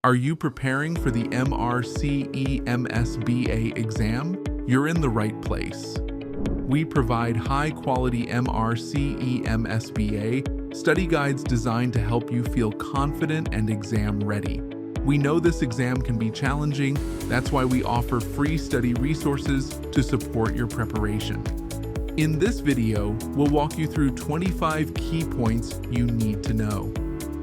Are you preparing for the MRCEM SBA exam? You're in the right place. We provide high-quality MRCEM SBA study guides designed to help you feel confident and exam-ready. We know this exam can be challenging, that's why we offer free study resources to support your preparation. In this video, we'll walk you through 25 key points you need to know.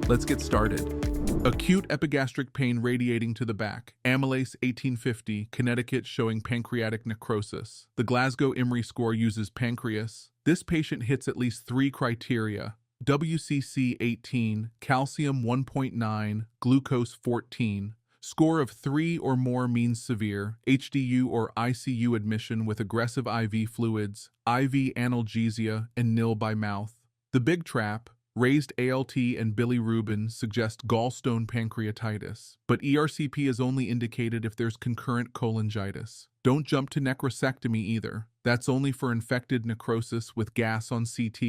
Let's get started. Acute epigastric pain radiating to the back. Amylase 1850, Connecticut, showing pancreatic necrosis. The Glasgow EMRI score uses pancreas. This patient hits at least 3 criteria. WCC 18, calcium 1.9, glucose 14. Score of 3 or more means severe. HDU or ICU admission with aggressive IV fluids, IV analgesia, and nil by mouth. The big trap. Raised ALT and bilirubin suggest gallstone pancreatitis, but ERCP is only indicated if there's concurrent cholangitis. Don't jump to necrosectomy either. That's only for infected necrosis with gas on CT.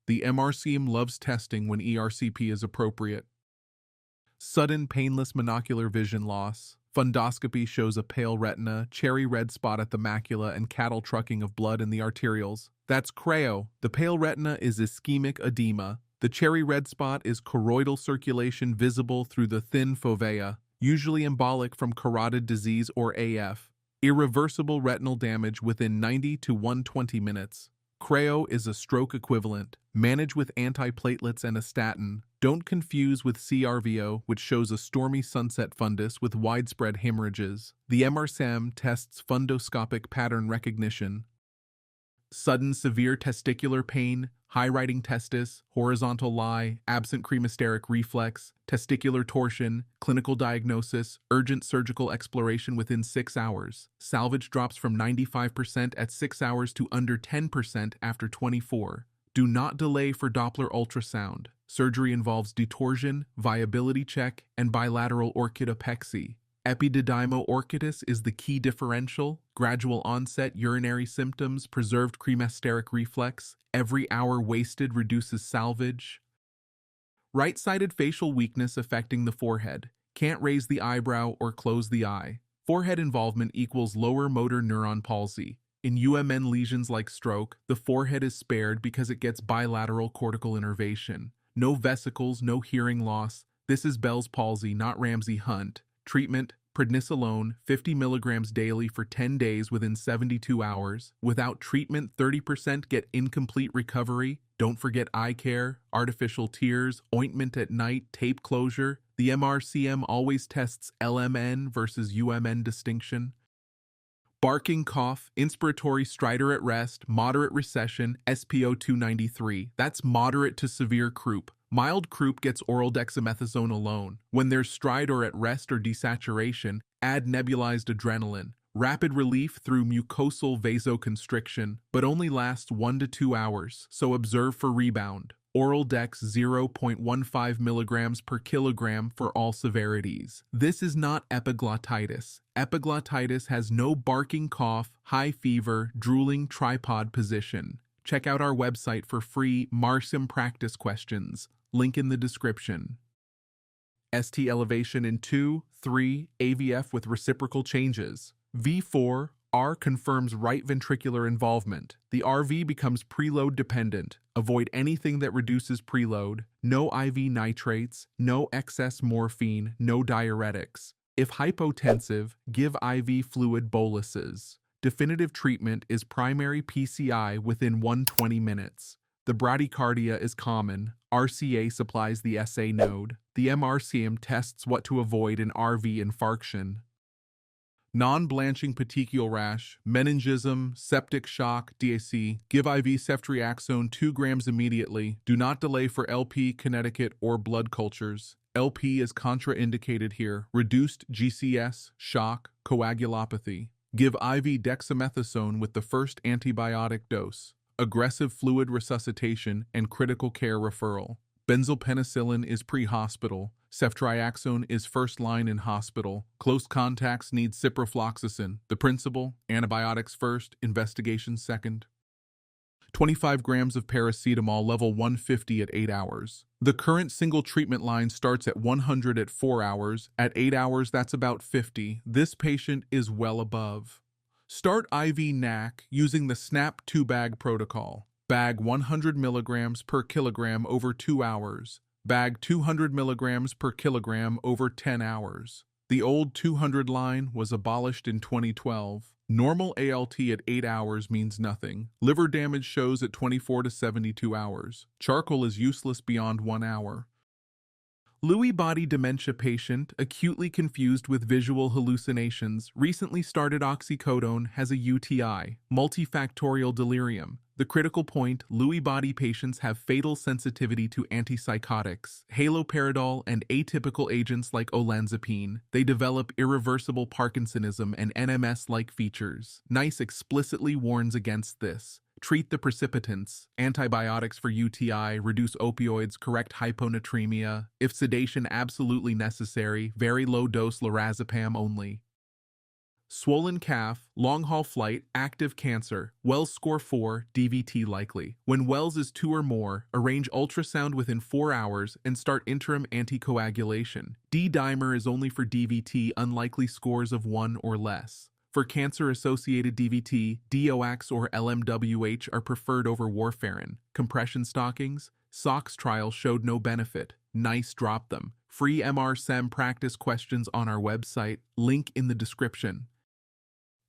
The MRCEM loves testing when ERCP is appropriate. Sudden painless monocular vision loss. Fundoscopy shows a pale retina, cherry red spot at the macula, and cattle trucking of blood in the arterioles. That's CRAO. The pale retina is ischemic edema. The cherry red spot is choroidal circulation visible through the thin fovea, usually embolic from carotid disease or AF. Irreversible retinal damage within 90 to 120 minutes. CRAO is a stroke equivalent. Manage with antiplatelets and a statin. Don't confuse with CRVO, which shows a stormy sunset fundus with widespread hemorrhages. The MRCEM tests fundoscopic pattern recognition. Sudden severe testicular pain, high riding testis, horizontal lie, absent cremasteric reflex, testicular torsion, clinical diagnosis, urgent surgical exploration within 6 hours. Salvage drops from 95% at 6 hours to under 10% after 24. Do not delay for Doppler ultrasound. Surgery involves detorsion, viability check, and bilateral orchidopexy. Epididymo orchitis is the key differential, gradual onset urinary symptoms, preserved cremasteric reflex, every hour wasted reduces salvage. Right-sided facial weakness affecting the forehead, can't raise the eyebrow or close the eye. Forehead involvement equals lower motor neuron palsy. In UMN lesions like stroke, the forehead is spared because it gets bilateral cortical innervation. No vesicles, no hearing loss. This is Bell's palsy, not Ramsay-Hunt. Treatment, prednisolone, 50 milligrams daily for 10 days within 72 hours. Without treatment, 30% get incomplete recovery. Don't forget eye care, artificial tears, ointment at night, tape closure. The MRCEM always tests LMN versus UMN distinction. Barking cough, inspiratory stridor at rest, moderate recession, SPO 293. That's moderate to severe croup. Mild croup gets oral dexamethasone alone. When there's stridor at rest or desaturation, add nebulized adrenaline. Rapid relief through mucosal vasoconstriction, but only lasts 1 to 2 hours, so observe for rebound. Oral dex 0.15 milligrams per kilogram for all severities. This is not epiglottitis. Epiglottitis has no barking cough, high fever, drooling tripod position. Check out our website for free MRCEM practice questions. Link in the description. ST elevation in 2, 3, AVF with reciprocal changes. V4, R confirms right ventricular involvement. The RV becomes preload dependent. Avoid anything that reduces preload. No IV nitrates, no excess morphine, no diuretics. If hypotensive, give IV fluid boluses. Definitive treatment is primary PCI within 120 minutes. The bradycardia is common. RCA supplies the SA node. The MRCEM tests what to avoid in RV infarction. Non-blanching petechial rash, meningism, septic shock, DAC. Give IV ceftriaxone 2 grams immediately. Do not delay for LP, Connecticut, or blood cultures. LP is contraindicated here. Reduced GCS, shock, coagulopathy. Give IV dexamethasone with the first antibiotic dose. Aggressive fluid resuscitation and critical care referral. Benzylpenicillin is pre-hospital. Ceftriaxone is first line in hospital. Close contacts need ciprofloxacin. The principle, antibiotics first, investigation second. 25 grams of paracetamol level 150 at 8 hours. The current single treatment line starts at 100 at 4 hours. At 8 hours, that's about 50. This patient is well above. Start IV NAC using the SNAP 2-bag protocol. Bag 100 milligrams per kilogram over 2 hours. Bag 200 milligrams per kilogram over 10 hours. The old 200 line was abolished in 2012. Normal ALT at 8 hours means nothing. Liver damage shows at 24 to 72 hours. Charcoal is useless beyond 1 hour. Lewy body dementia patient, acutely confused with visual hallucinations, recently started oxycodone, has a UTI, multifactorial delirium. The critical point, Lewy body patients have fatal sensitivity to antipsychotics, haloperidol, and atypical agents like olanzapine. They develop irreversible Parkinsonism and NMS-like features. NICE explicitly warns against this. Treat the precipitants, antibiotics for UTI, reduce opioids, correct hyponatremia. If sedation absolutely necessary, very low-dose lorazepam only. Swollen calf, long-haul flight, active cancer, Wells score 4, DVT likely. When Wells is 2 or more, arrange ultrasound within 4 hours and start interim anticoagulation. D-dimer is only for DVT, unlikely scores of 1 or less. For cancer-associated DVT, DOAX or LMWH are preferred over warfarin. Compression stockings, SOX trial showed no benefit. NICE dropped them. Free MRCEM practice questions on our website, link in the description.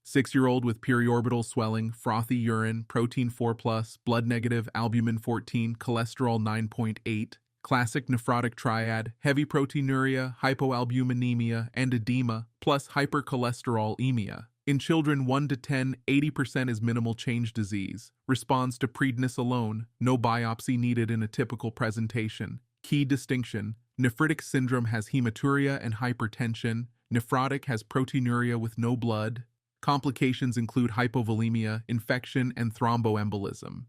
6-year-old with periorbital swelling, frothy urine, protein 4+, blood negative, albumin 14, cholesterol 9.8, classic nephrotic triad, heavy proteinuria, hypoalbuminemia, and edema, plus hypercholesterolemia. In children 1 to 10, 80% is minimal change disease. Responds to prednisolone, no biopsy needed in a typical presentation. Key distinction, nephritic syndrome has hematuria and hypertension. Nephrotic has proteinuria with no blood. Complications include hypovolemia, infection, and thromboembolism.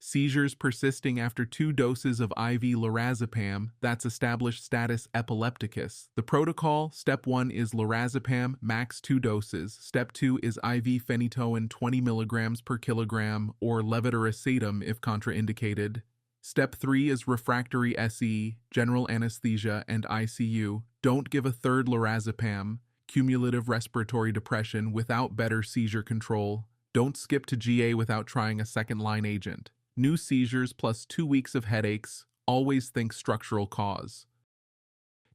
Seizures persisting after 2 doses of IV lorazepam, that's established status epilepticus. The protocol, step 1 is lorazepam, max 2 doses. Step 2 is IV phenytoin 20 mg per kilogram or levetiracetam if contraindicated. Step 3 is refractory SE, general anesthesia, and ICU. Don't give a third lorazepam, cumulative respiratory depression without better seizure control. Don't skip to GA without trying a second-line agent. New seizures plus 2 weeks of headaches, always think structural cause.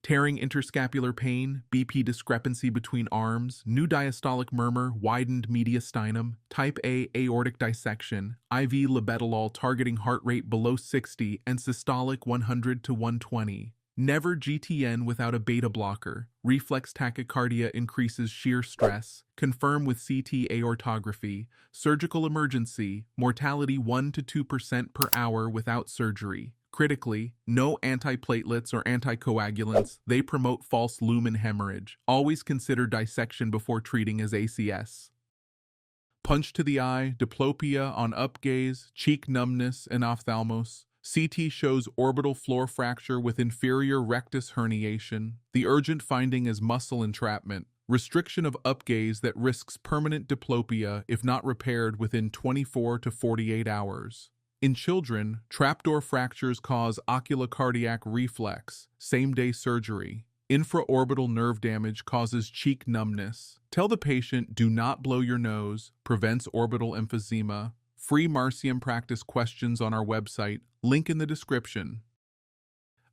Tearing interscapular pain, BP discrepancy between arms, new diastolic murmur, widened mediastinum, type A aortic dissection, IV labetalol targeting heart rate below 60 and systolic 100 to 120. Never GTN without a beta blocker. Reflex tachycardia increases shear stress. Confirm with CT aortography. Surgical emergency. Mortality 1 to 2% per hour without surgery. Critically, no antiplatelets or anticoagulants. They promote false lumen hemorrhage. Always consider dissection before treating as ACS. Punch to the eye, diplopia on upgaze, cheek numbness, and ophthalmos. CT shows orbital floor fracture with inferior rectus herniation. The urgent finding is muscle entrapment, restriction of upgaze that risks permanent diplopia if not repaired within 24 to 48 hours. In children, trapdoor fractures cause oculocardiac reflex, same-day surgery. Infraorbital nerve damage causes cheek numbness. Tell the patient, do not blow your nose, prevents orbital emphysema. Free MRCEM practice questions on our website, link in the description.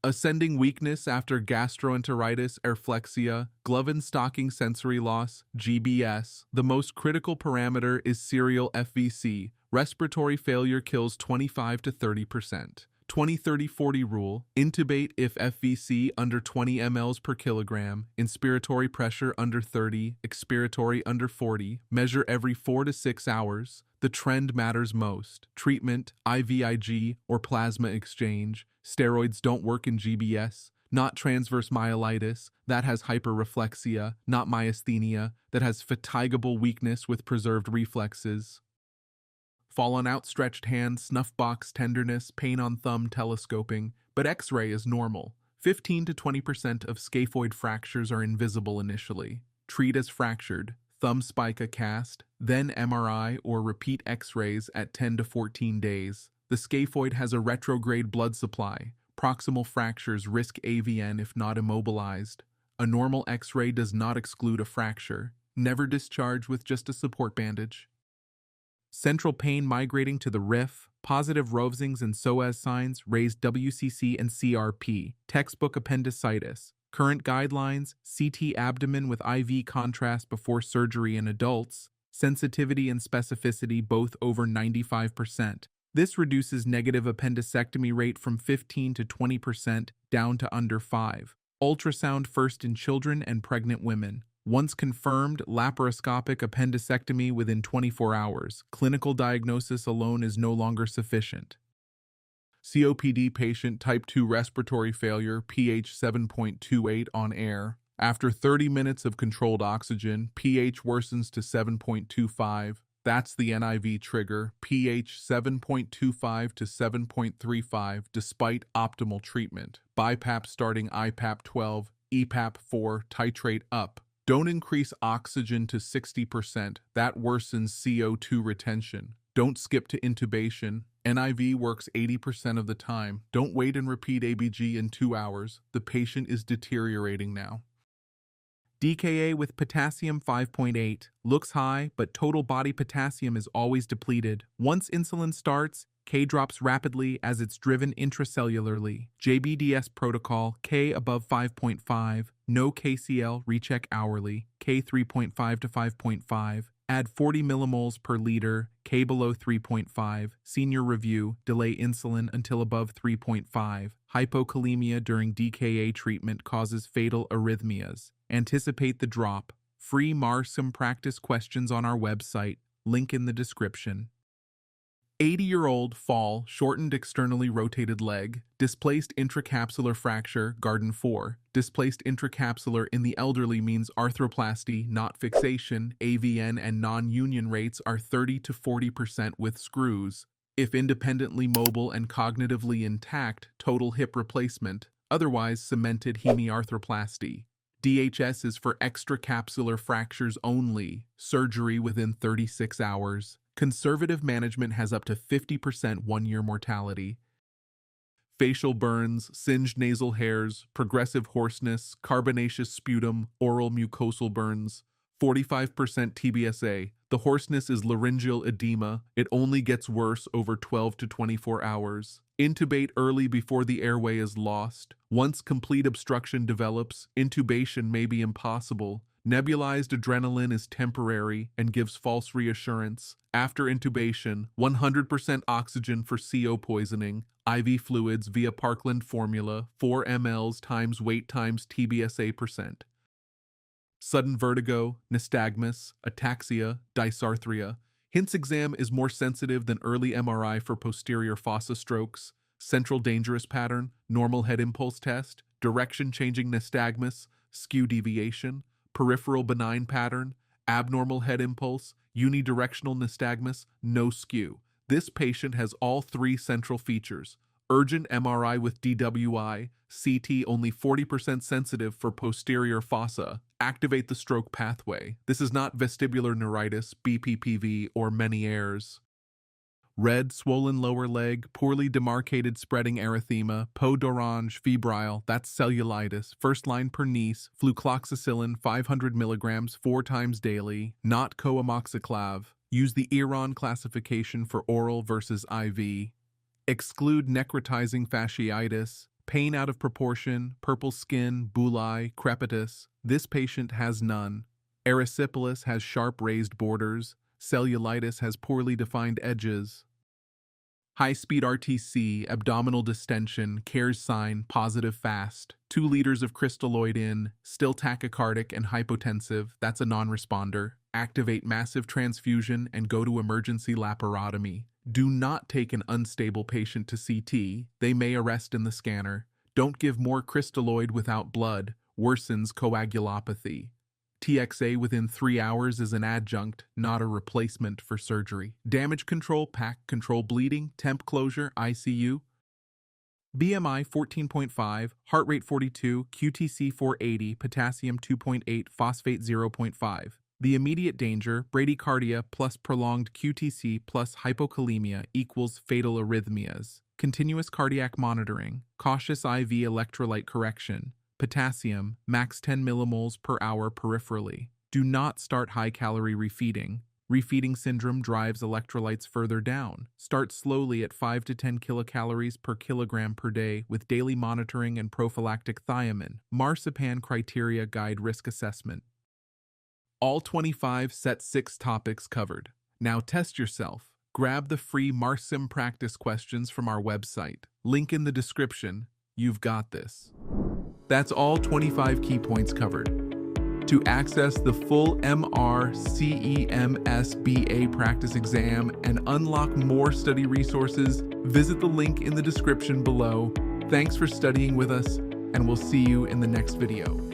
Ascending weakness after gastroenteritis, airflexia, glove and stocking sensory loss, GBS. The most critical parameter is serial FVC. Respiratory failure kills 25 to 30%. 20-30-40 rule, intubate if FVC under 20 mL per kilogram, inspiratory pressure under 30, expiratory under 40, measure every 4 to 6 hours. The trend matters most. Treatment, IVIG or plasma exchange. Steroids don't work in GBS, not transverse myelitis, that has hyperreflexia, not myasthenia, that has fatigable weakness with preserved reflexes. Fall on outstretched hand, snuff box tenderness, pain on thumb telescoping, but X-ray is normal. 15 to 20% of scaphoid fractures are invisible initially. Treat as fractured. thumb spica cast, then MRI or repeat X-rays at 10 to 14 days. The scaphoid has a retrograde blood supply. Proximal fractures risk AVN if not immobilized. A normal X-ray does not exclude a fracture. Never discharge with just a support bandage. Central pain migrating to the RIF, positive Rovsing's and Soaz signs, raised WCC and CRP, textbook appendicitis. Current guidelines, CT abdomen with IV contrast before surgery in adults, sensitivity and specificity both over 95%. This reduces negative appendicectomy rate from 15 to 20% down to under 5. Ultrasound first in children and pregnant women. Once confirmed, laparoscopic appendicectomy within 24 hours. Clinical diagnosis alone is no longer sufficient. COPD patient type 2 respiratory failure, pH 7.28 on air. After 30 minutes of controlled oxygen, pH worsens to 7.25. That's the NIV trigger, pH 7.25 to 7.35 despite optimal treatment. BiPAP starting IPAP 12, EPAP 4, titrate up. Don't increase oxygen to 60%, that worsens CO2 retention. Don't skip to intubation. NIV works 80% of the time. Don't wait and repeat ABG in 2 hours. The patient is deteriorating now. DKA with potassium 5.8. Looks high, but total body potassium is always depleted. Once insulin starts, K drops rapidly as it's driven intracellularly. JBDS protocol, K above 5.5. No KCL, recheck hourly. K 3.5 to 5.5. Add 40 millimoles per liter, K below 3.5. Senior review, delay insulin until above 3.5. Hypokalemia during DKA treatment causes fatal arrhythmias. Anticipate the drop. Free MRCEM practice questions on our website, link in the description. 80-year-old fall, shortened externally rotated leg, displaced intracapsular fracture, Garden 4. Displaced intracapsular in the elderly means arthroplasty, not fixation. AVN and non-union rates are 30 to 40% with screws. If independently mobile and cognitively intact, total hip replacement. Otherwise, cemented hemiarthroplasty. DHS is for extracapsular fractures only. Surgery within 36 hours. Conservative management has up to 50% one-year mortality. Facial burns, singed nasal hairs, progressive hoarseness, carbonaceous sputum, oral mucosal burns. 45% TBSA. The hoarseness is laryngeal edema. It only gets worse over 12 to 24 hours. Intubate early before the airway is lost. Once complete obstruction develops, intubation may be impossible. Nebulized adrenaline is temporary and gives false reassurance. After intubation, 100% oxygen for CO poisoning. IV fluids via Parkland formula, 4 mL times weight times TBSA percent. Sudden vertigo, nystagmus, ataxia, dysarthria. Hintz exam is more sensitive than early MRI for posterior fossa strokes. Central dangerous pattern, normal head impulse test, direction changing nystagmus, skew deviation. Peripheral benign pattern, abnormal head impulse, unidirectional nystagmus, no skew. This patient has all 3 central features. Urgent MRI with DWI, CT only 40% sensitive for posterior fossa. Activate the stroke pathway. This is not vestibular neuritis, BPPV, or Meniere's. Red, swollen lower leg, poorly demarcated spreading erythema, peau d'orange, febrile, that's cellulitis, first line per niece, flucloxacillin 500 mg 4 times daily, not coamoxiclav. Use the ERON classification for oral versus IV. Exclude necrotizing fasciitis, pain out of proportion, purple skin, bullae, crepitus. This patient has none. Erysipelas has sharp raised borders. Cellulitis has poorly defined edges. High-speed RTC, abdominal distension, CARES sign, positive fast. 2 liters of crystalloid in, still tachycardic and hypotensive, that's a non-responder. Activate massive transfusion and go to emergency laparotomy. Do not take an unstable patient to CT, they may arrest in the scanner. Don't give more crystalloid without blood, worsens coagulopathy. TXA within 3 hours is an adjunct, not a replacement for surgery. Damage control, PAC control bleeding, temp closure, ICU. BMI 14.5, heart rate 42, QTC 480, potassium 2.8, phosphate 0.5. The immediate danger, bradycardia plus prolonged QTC plus hypokalemia equals fatal arrhythmias. Continuous cardiac monitoring, cautious IV electrolyte correction, potassium, max 10 millimoles per hour peripherally. Do not start high-calorie refeeding. Refeeding syndrome drives electrolytes further down. Start slowly at 5 to 10 kilocalories per kilogram per day with daily monitoring and prophylactic thiamine. MRCEM criteria guide risk assessment. All 25 set 6 topics covered. Now test yourself. Grab the free MRCEM practice questions from our website. Link in the description. You've got this. That's all 25 key points covered. To access the full MRCEM SBA practice exam and unlock more study resources, visit the link in the description below. Thanks for studying with us, and we'll see you in the next video.